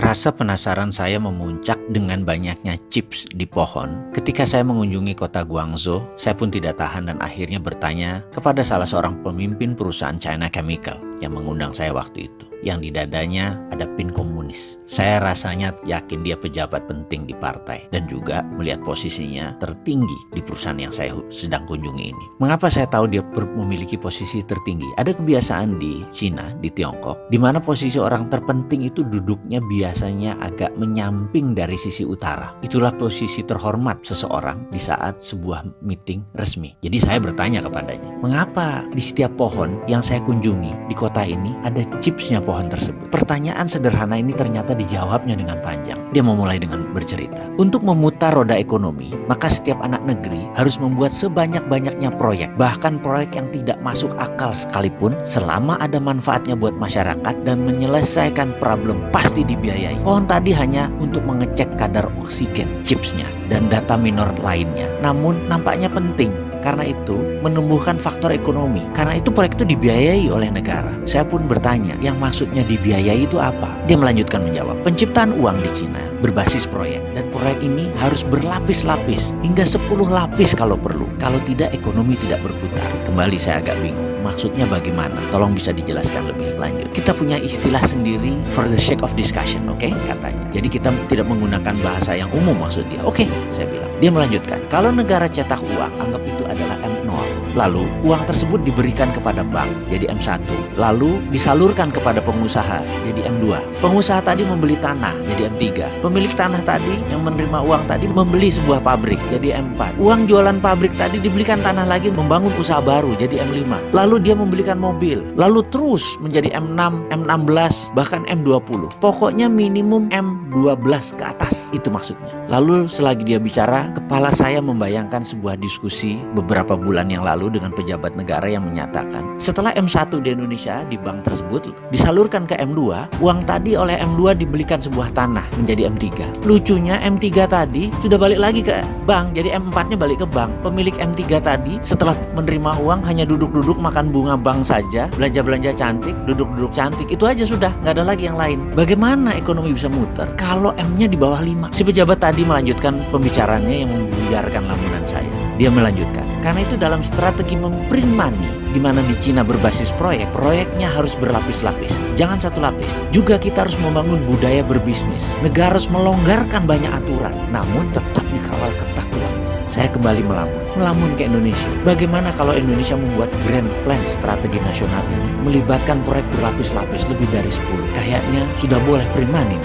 Rasa penasaran saya memuncak dengan banyaknya chips di pohon. Ketika saya mengunjungi kota Guangzhou, saya pun tidak tahan dan akhirnya bertanya kepada salah seorang pemimpin perusahaan China Chemical yang mengundang saya waktu itu. Yang di dadanya ada pin komunis. Saya rasanya yakin dia pejabat penting di partai dan juga melihat posisinya tertinggi di perusahaan yang saya sedang kunjungi ini. Mengapa saya tahu dia memiliki posisi tertinggi? Ada kebiasaan di Cina, di Tiongkok, di mana posisi orang terpenting itu duduknya biasanya agak menyamping dari sisi utara. Itulah posisi terhormat seseorang di saat sebuah meeting resmi. Jadi saya bertanya kepadanya, mengapa di setiap pohon yang saya kunjungi di kota ini ada chipsnya pohon tersebut? Pertanyaan sederhana ini ternyata dijawabnya dengan panjang. Dia memulai dengan bercerita, untuk memutar roda ekonomi, maka setiap anak negeri harus membuat sebanyak-banyaknya proyek, bahkan proyek yang tidak masuk akal sekalipun, selama ada manfaatnya buat masyarakat dan menyelesaikan problem pasti dibiayai. Pohon tadi hanya untuk mengecek kadar oksigen chipsnya dan data minor lainnya, namun nampaknya penting. Karena itu menumbuhkan faktor ekonomi. Karena itu proyek itu dibiayai oleh negara. Saya pun bertanya, yang maksudnya dibiayai itu apa? Dia melanjutkan menjawab, penciptaan uang di Cina berbasis proyek. Dan proyek ini harus berlapis-lapis, hingga 10 lapis kalau perlu. Kalau tidak, ekonomi tidak berputar. Kembali saya agak bingung. Maksudnya bagaimana? Tolong bisa dijelaskan lebih lanjut. Kita punya istilah sendiri for the sake of discussion, oke? Katanya. Jadi kita tidak menggunakan bahasa yang umum maksud dia. Oke, saya bilang. Dia melanjutkan, kalau negara cetak uang, anggap itu adalah M0. Lalu uang tersebut diberikan kepada bank, jadi M1. Lalu disalurkan kepada pengusaha, jadi M2. Pengusaha tadi membeli tanah, jadi M3. Pemilik tanah tadi yang menerima uang tadi membeli sebuah pabrik, jadi M4. Uang jualan pabrik tadi dibelikan tanah lagi membangun usaha baru, jadi M5. Lalu dia membelikan mobil, lalu terus menjadi M6, M16, bahkan M20. Pokoknya minimum M12 ke atas, itu maksudnya. Lalu selagi dia bicara, kepala saya membayangkan sebuah diskusi beberapa bulan yang lalu dengan pejabat negara yang menyatakan, setelah M1 di Indonesia di bank tersebut disalurkan ke M2, uang tadi oleh M2 dibelikan sebuah tanah menjadi M3. Lucunya M3 tadi sudah balik lagi ke bank, jadi M4-nya balik ke bank. Pemilik M3 tadi setelah menerima uang hanya duduk-duduk makan bunga bank saja, belanja-belanja cantik, duduk-duduk cantik, itu aja sudah, nggak ada lagi yang lain. Bagaimana ekonomi bisa muter kalau M-nya di bawah 5? Si pejabat tadi melanjutkan pembicaraannya yang membuyarkan lamunan saya. Dia melanjutkan, karena itu dalam strategi memprint money, di mana di Cina berbasis proyek, proyeknya harus berlapis-lapis, jangan satu lapis. Juga kita harus membangun budaya berbisnis. Negara harus melonggarkan banyak aturan, namun tetap dikawal ketat uangnya. Saya kembali melamun ke Indonesia. Bagaimana kalau Indonesia membuat grand plan strategi nasional ini, melibatkan proyek berlapis-lapis lebih dari 10? Kayaknya sudah boleh print money.